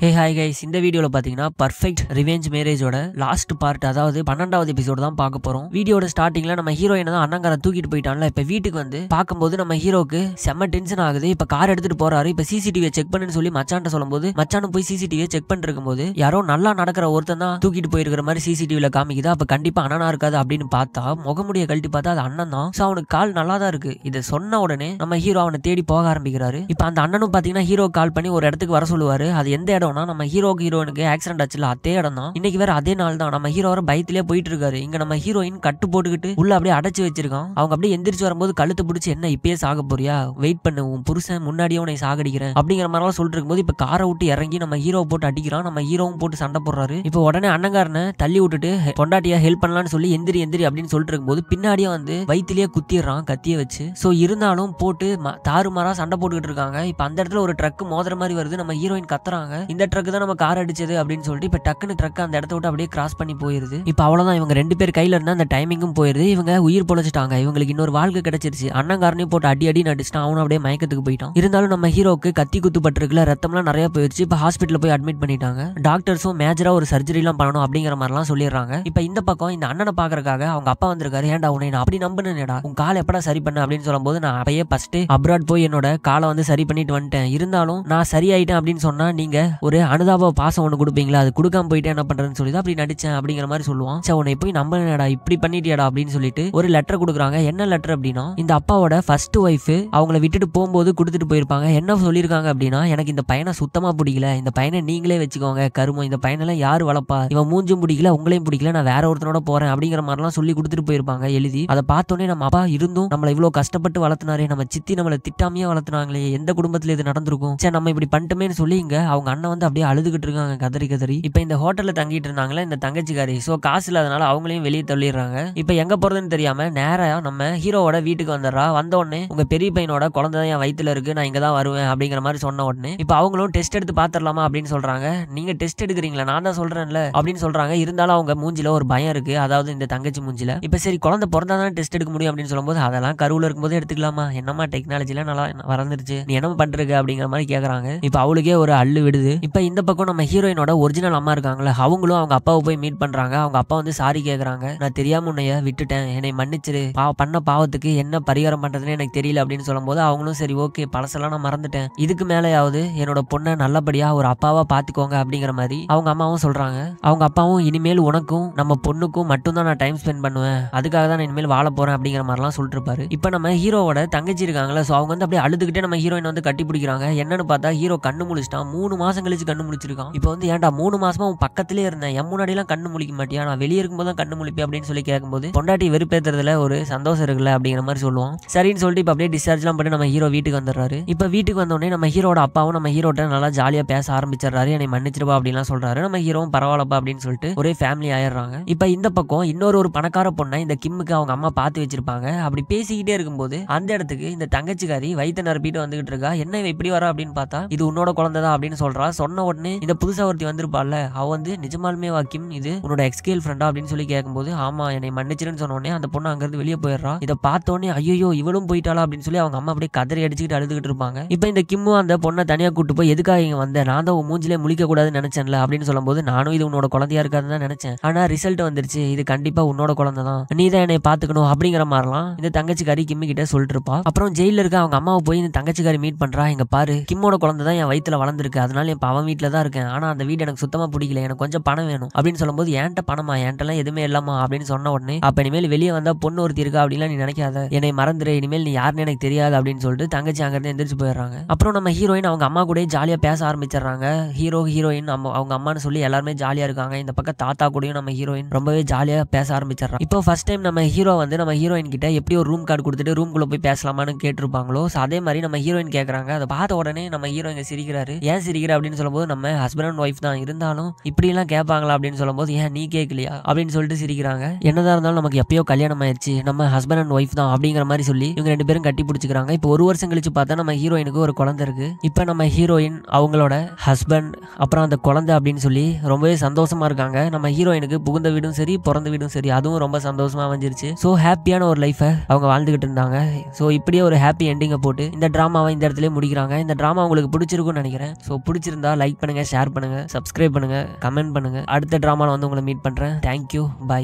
Hey hi guys, இந்த வீடியோவில் பார்த்தீங்கன்னா பர்ஃபெக்ட் ரிவெஞ்ச் மேரேஜோட லாஸ்ட் பார்ட், அதாவது 12வது எபிசோடு தான் பார்க்க போகிறோம். வீடியோட ஸ்டார்டிங்கில் நம்ம ஹீரோயினை தான் அண்ணங்காரன் தூக்கிட்டு போயிட்டான்ல. இப்போ வீட்டுக்கு வந்து பார்க்கும்போது நம்ம ஹீரோக்கு செம்ம டென்ஷன் ஆகுது. இப்போ கார் எடுத்துட்டு போறாரு. இப்போ சிசிடிவியை செக் பண்ணுன்னு சொல்லி மச்சான்ட்ட சொல்லும்போது மச்சானும் போய் சிசிடிவியை செக் பண்ணிட்டு இருக்கும்போது யாரோ நல்லா நடக்கிற ஒருத்தன் தான் தூக்கிட்டு போயிருக்கிற மாதிரி சிசிடிவியில் காமிக்குது. அப்போ கண்டிப்பாக அண்ணனா இருக்காது அப்படின்னு பார்த்தா முகமுடிய கழட்டி பார்த்தா அது அண்ணன் தான். ஸோ அவனுக்கு கால் நல்லா தான் இருக்கு. இதை சொன்ன உடனே நம்ம ஹீரோ அவனை தேடி போக ஆரம்பிக்கிறாரு. இப்போ அந்த அண்ணனும் பார்த்தீங்கன்னா ஹீரோ கால் பண்ணி ஒரு இடத்துக்கு வர சொல்லுவாரு. அது எந்த இடம், நம்ம ஹீரோயினுக்கு ஆக்சிடென்ட் ஆச்சுல அதே இடம் தான். இன்னைக்கு வேற அதே நாள் தான். நம்ம ஹீரோ வர பயத்திலே போயிட்டு இருக்காரு. இங்க நம்ம ஹீரோயின் கட்டு போட்டுக்கிட்டு உள்ள அப்படியே அடைச்சு வச்சிருக்கான். அவங்க அப்படியே எந்திரிச்சு வரும்போது கழுத்து பிடிச்சி, என்ன இப்பயே சாக போறியா, வெயிட் பண்ணு, உன் புருஷன் முன்னாடியே உன்னை சாகடிக்கிறேன் அப்படிங்கிற மாதிரிலாம் சொல்லிட்டு இருக்கும்போது இப்ப காரை விட்டு இறங்கி நம்ம ஹீரோ போட்டு அடிக்கிறான். நம்ம ஹீரோவும் போட்டு சண்டை போடுறாரு. இப்போ உடனே அண்ணங்காரனை தள்ளி விட்டுட்டு பொண்டாட்டியா ஹெல்ப் பண்ணலாம்னு சொல்லி எந்திரி எந்திரி அப்படின்னு சொல்லிட்டு இருக்கும்போது பின்னாடியே வந்து வயிற்றிலேயே குத்திடுறான் கத்திய வச்சு. சோ இருந்தாலும் போட்டு தாறுமாறா சண்டை போட்டுக்கிட்டு இருக்காங்க. இப்ப அந்த இடத்துல ஒரு ட்ரக் மோதுற மாதிரி வருது. நம்ம ஹீரோயின் கத்துறாங்க, இந்த ட்ரக் தான் நம்ம கார் அடிச்சது அப்படின்னு சொல்லிட்டு. இப்ப டக்குன்னு ட்ரக் அந்த இடத்த விட்டு அப்படியே கிராஸ் பண்ணி போயிருது. இப்ப அவ்வளவுதான், இவங்க ரெண்டு பேர் கையில இருந்தா அந்த டைமிங்கும் போயிருது. இவங்க உயிர் பொழைச்சிட்டாங்க. இவங்களுக்கு இன்னொரு வாழ்க்கை கிடைச்சிருச்சு. அண்ணங்காரனையும் போட்டு அடி அடி நடிச்சுட்டான். அவனும் அப்படியே மயக்கத்துக்கு போயிட்டான். இருந்தாலும் நம்ம ஹீரோக்கு கத்தி குத்து பட்டிருக்குல, ரத்தம்லாம் நிறைய போயிருச்சு. இப்ப ஹாஸ்பிட்டல் போய் அட்மிட் பண்ணிட்டாங்க. டாக்டர்ஸும் மேஜரா ஒரு சர்ஜரி எல்லாம் பண்ணணும் அப்படிங்கிற மாதிரிலாம் சொல்லிடுறாங்க. இப்ப இந்த பக்கம் இந்த அண்ணனை பாக்குறதுக்காக அவங்க அப்பா வந்திருக்காரு. ஏன்டா உன்னை நான் அப்படி நம்பினேடா, உன் காலை எப்படா சரி பண்ண அப்படின்னு சொல்லும் போது, நான் அப்பயே ஃபர்ஸ்ட் அப்ராட் போய் என்னோட காலை வந்து சரி பண்ணிட்டு வந்துட்டேன். இருந்தாலும் நான் சரியாயிட்டேன் அப்படின்னு சொன்னா நீங்க ஒரு அனுதாப பாசம் ஒண்ணு கொடுப்பீங்களா, அது கொடுக்காம போயிட்டு என்ன பண்றதுன்னு சொல்லி அப்படி நடிச்சேன் அப்படிங்கிற மாதிரி சொல்லுவான். சே, உன்னை போய் நம்பினேடா, இப்படி பண்ணிட்டியாடா அப்படின்னு சொல்லிட்டு ஒரு லெட்டர் கொடுக்குறாங்க. என்ன லெட்டர் அப்படின்னா, இந்த அப்பாவோட ஃபர்ஸ்ட் ஒய்ஃப் அவங்கள விட்டுட்டு போகும்போது கொடுத்துட்டு போயிருப்பாங்க. என்ன சொல்லியிருக்காங்க அப்படின்னா, எனக்கு இந்த பையனை சுத்தமா பிடிக்கல, இந்த பையனை நீங்களே வச்சுக்கோங்க, கருமம், இந்த பையனெல்லாம் யாரு வளர்ப்பா, இவன் மூஞ்சும் பிடிக்கல, உங்களையும் பிடிக்கல, நான் வேற ஒருத்தனோட போறேன் அப்படிங்கிற மாதிரிலாம் சொல்லி கொடுத்துட்டு போயிருப்பாங்க எழுதி. அதை பார்த்தோன்னே நம்ம அப்பா இருந்தும் நம்மளை இவ்வளவு கஷ்டப்பட்டு வளர்த்தினாரே, நம்ம சித்தி நம்மளை திட்டாமையா வளர்த்துனாங்களே, எந்த குடும்பத்துல இது நடந்திருக்கும், சே நம்ம இப்படி பண்ணிட்டோமேன்னு சொல்லி இங்க அவங்க அண்ணன் வந்து அப்படியே அழுதுகிட்டு இருக்காங்க கதறி கதறி. இப்ப இந்த ஹோட்டல்ல தங்கிட்டு இருந்தாங்களே இந்த தங்கச்சிக்காரி, சோ காசு இல்லாதனால அவங்களையும் வெளியே தள்ளிடுறாங்க. இப்ப எங்க போறதுன்னு தெரியாம நேரா நம்ம ஹீரோவோட வீட்டுக்கு வந்துடுறா. வந்த உடனே உங்க பெரிய பையனோட குழந்தை தான் என் வயித்துல இருக்கு, நான் இங்க தான் வருவேன் அப்படிங்கிற மாதிரி சொன்ன உடனே இப்ப அவங்களும் டெஸ்ட் எடுத்து பாத்திரலாமா அப்படின்னு சொல்றாங்க. நீங்க டெஸ்ட் எடுக்கிறீங்களா, நான் தான் சொல்றேன்ல அப்படின்னு சொல்றாங்க. இருந்தாலும் அவங்க மூஞ்சில ஒரு பயம் இருக்கு, அதாவது இந்த தங்கச்சி மூஞ்சில. இப்ப சரி குழந்தை பிறந்தாதான் டெஸ்ட் எடுக்க முடியும் அப்படின்னு சொல்லும்போது, அதெல்லாம் கருவுல இருக்கும்போது எடுத்துக்கலாமா, என்னமா டெக்னாலஜில நல்லா வளர்ந்துருச்சு, நீ என்ன பண்றீங்க அப்படிங்கிற மாதிரி கேக்குறாங்க. இப்ப அவளுக்கே ஒரு அள்ளு விடுது. இப்ப இந்த பக்கம் நம்ம ஹீரோயினோட ஒரிஜினல் அம்மா இருக்காங்களே, அவங்களும் அவங்க அப்பாவை போய் மீட் பண்றாங்க. அவங்க அப்பா வந்து சாரி கேக்குறாங்க, நான் தெரியாம உன்னைய விட்டுட்டேன், என்னை மன்னிச்சிரு, பண்ண பாவத்துக்கு என்ன பரிகாரம் பண்றதுன்னு எனக்கு தெரியல அப்படின்னு சொல்லும்போது அவங்களும் சரி ஓகே, பழசெல்லாம் நான் மறந்துட்டேன், இதுக்கு மேலேயாவது என்னோட பொண்ணை நல்லபடியா ஒரு அப்பாவா பாத்துக்கோங்க அப்படிங்கிற மாதிரி அவங்க அம்மாவும் சொல்றாங்க. அவங்க அப்பாவும் இனிமேல் உனக்கும் நம்ம பொண்ணுக்கும் மட்டும்தான் நான் டைம் ஸ்பெண்ட் பண்ணுவேன், அதுக்காக தான் நான் இனிமேல் வாழ போறேன் அப்படிங்கிற மாதிரிலாம் சொல்லிட்டு இருப்பாரு. இப்ப நம்ம ஹீரோவோட தங்கச்சி இருக்காங்களா, சோ அவங்க வந்து அப்படியே அழுதுகிட்டே நம்ம ஹீரோயின் வந்து கட்டி பிடிக்கிறாங்க. என்னன்னு பார்த்தா ஹீரோ கண்ணு முழிச்சிட்டான். 3 மாசம் கழிச்சு கண்ணு முழிச்சிருக்கான். இப்போ வந்து ஏன்டா 3 மாசமா உன் பக்கத்திலே இருந்தேன், என் முன்னாடி எல்லாம் கண்ணு முழிக்க மாட்டியா, நான் வெளியே இருக்கும்போது தான் கண்ணு முழிப்பேன் அப்படின்னு சொல்லி கேட்கும்போது பொண்டாட்டி வெறுப்பேத்துறதுல ஒரு சந்தோஷம் இருக்குல்ல அப்படிங்கிற மாதிரி சொல்லுவோம். சரின்னு சொல்லிட்டு இப்ப அப்படியே டிஸ்சார்ஜ்லாம் பண்ணி நம்ம ஹீரோ வீட்டுக்கு வந்துடுறாரு. இப்ப வீட்டுக்கு வந்தோடனே நம்ம ஹீரோட அப்பாவும் நம்ம ஹீரோட்ட நல்லா ஜாலியா பேச ஆரம்பிச்சிடறாரு. என்னை மன்னிச்சிருப்பா அப்படின்லாம் சொல்றாரு. நம்ம ஹீரோவும் பரவாயில்லப்பா அப்படின்னு சொல்லிட்டு ஒரே ஃபேமிலி ஆயிடுறாங்க. இப்ப இந்த பக்கம் இன்னொரு பணக்கார பொண்ணை இந்த கிம்முக்கு அவங்க அம்மா பார்த்து வச்சிருப்பாங்க. அப்படி பேசிக்கிட்டே இருக்கும்போது அந்த இடத்துக்கு இந்த தங்கச்சிக்காரி வயிற்று நிரப்பிட்டு வந்துகிட்டு இருக்கா. என்ன இப்படி வரா அப்படின்னு பார்த்தா, இது உன்னோட குழந்தை தான் அப்படின்னு சொல்றா. சொன்ன உடனே இந்த புதுசா ஒருத்தி வந்திருப்பாள்ல, அவ வந்து நிஜமாலுமே வா கிம், இது உன்னோட எக்ஸ்கேல் ஃப்ரெண்டா அப்படின்னு சொல்லி கேட்கும்போது, ஆமா என்னை மன்னிச்சிருன்னு சொன்ன உடனே அந்த பொண்ணு அங்கிருந்து வெளியே போயிடுறா. இதை பார்த்தோன்னே ஐயோ இவளும் போயிட்டாளா அப்படின்னு சொல்லி அவங்க அம்மா அப்படியே கதறி அடிச்சுக்கிட்டு அழுதுகிட்டு இருப்பாங்க. இப்ப இந்த கிம்மு அந்த பொண்ணை தனியா கூட்டு போய், எதுக்காக இங்க வந்த, நான் தான் உன் மூஞ்சிலே முழிக்க கூடாதுன்னு நினைச்சேன்ல அப்படின்னு சொல்லும்போது, நானும் இது உன்னோட குழந்தையா இருக்காதுன்னு தான் நினைச்சேன், ஆனா ரிசல்ட் வந்துருச்சு, இது கண்டிப்பா உன்னோட குழந்தை தான், நீ தான் என்னை பாத்துக்கணும் அப்படிங்கிற மாதிரிலாம் இந்த தங்கச்சிக்காரி கிம்மி கிட்ட சொல்லிட்டு இருப்பா. அப்புறம் ஜெயில இருக்க அவங்க அம்மாவை போய் இந்த தங்கச்சிக்காரி மீட் பண்றா. இங்க பாரு, கிம்மோட குழந்தை தான் என் வயித்துல வளர்ந்துருக்கு, அதனால இப்ப அவன் வீட்டுல தான் இருக்கேன், ஆனா அந்த வீடு எனக்கு சுத்தமா பிடிக்கல, எனக்கு கொஞ்சம் பணம் வேணும் அப்படின்னு சொல்லும்போது, ஏன்ட்ட பணமா, என்கிட்டலாம் எதுவுமே இல்லாமா அப்படின்னு சொன்ன உடனே, அப்ப இனிமேல் வெளியே வந்தா பொண்ணு ஒருத்தி இருக்கா அப்படின்லாம் நீ நினைக்காத, என்னை மறந்துரு, இனிமேல் நீ யாருன்னு எனக்கு தெரியாது அப்படின்னு சொல்லிட்டு தங்கச்சி அங்கிருந்து எந்திரிச்சு போயிடுறாங்க. அப்புறம் நம்ம ஹீரோயின் அவங்க அம்மா கூட ஜாலியா பேச ஆரம்பிச்சிடறாங்க. ஹீரோயின் அவங்க அம்மான்னு சொல்லி எல்லாருமே ஜாலியா இருக்காங்க. இந்த பக்கம் தாத்தா கூடயும் நம்ம ஹீரோயின் ரொம்பவே ஜாலியா பேச ஆரம்பிச்சிடறாங்க. இப்போ ஃபர்ஸ்ட் டைம் நம்ம ஹீரோ வந்து நம்ம ஹீரோயின் கிட்ட எப்படி ஒரு ரூம் கார்டு கொடுத்துட்டு ரூம்குள்ள போய் பேசலாமான்னு கேட்டிருப்பாங்களோ, அதே மாதிரி நம்ம ஹீரோயின் கேட்கறாங்க. அதை பார்த்த உடனே நம்ம ஹீரோயின் சிரிக்கிறாரு. ஏன் சிரிக்கிற அப்படின்னு சொல்லும்போது, நம்ம ஹஸ்பண்ட் அண்ட் ஒய்ஃப் தான், இருந்தாலும் இப்படி எல்லாம் கேட்பாங்களா அப்படின்னு சொல்லும்போது, ஏன் நீ கேட்கலையா அப்படின்னு சொல்லிட்டு சிரிக்கிறாங்க. என்னதான் இருந்தாலும் நமக்கு எப்பயோ கல்யாணம் ஆயிடுச்சு, நம்ம ஹஸ்பண்ட் அண்ட் ஒய்ஃப் தான் அப்படிங்கிற மாதிரி சொல்லி இவங்க 2 பேரும் கட்டி பிடிச்சிக்கிறாங்க. இப்போ 1 வருஷம் கழிச்சு பார்த்தா நம்ம ஹீரோயினுக்கு ஒரு குழந்தை இருக்கு. இப்போ நம்ம ஹீரோயின் அவங்களோட ஹஸ்பண்ட் அப்புறம் அந்த குழந்தை அப்படின்னு சொல்லி ரொம்பவே சந்தோஷமா இருக்காங்க. நம்ம ஹீரோயினுக்கு புகுந்த வீடும் சரி பிறந்த வீடும் சரி அதுவும் ரொம்ப சந்தோஷமா வந்துருச்சு. ஸோ ஹாப்பியான ஒரு லைஃபை அவங்க வாழ்ந்துகிட்டு இருந்தாங்க. ஸோ இப்படியே ஒரு ஹாப்பி எண்டிங்கை போட்டு இந்த டிராமாவை இந்த இடத்துல முடிக்கிறாங்க. இந்த டிராமா உங்களுக்கு பிடிச்சிருக்கும்னு நினைக்கிறேன். ஸோ பிடிச்சிருந்தா பிடிச்சிருந்தா லைக் பண்ணுங்க, ஷேர் பண்ணுங்க, சப்ஸ்கிரைப் பண்ணுங்க, கமெண்ட் பண்ணுங்க. அடுத்த டிராமால வந்து உங்களை மீட் பண்றேன். Thank you, by.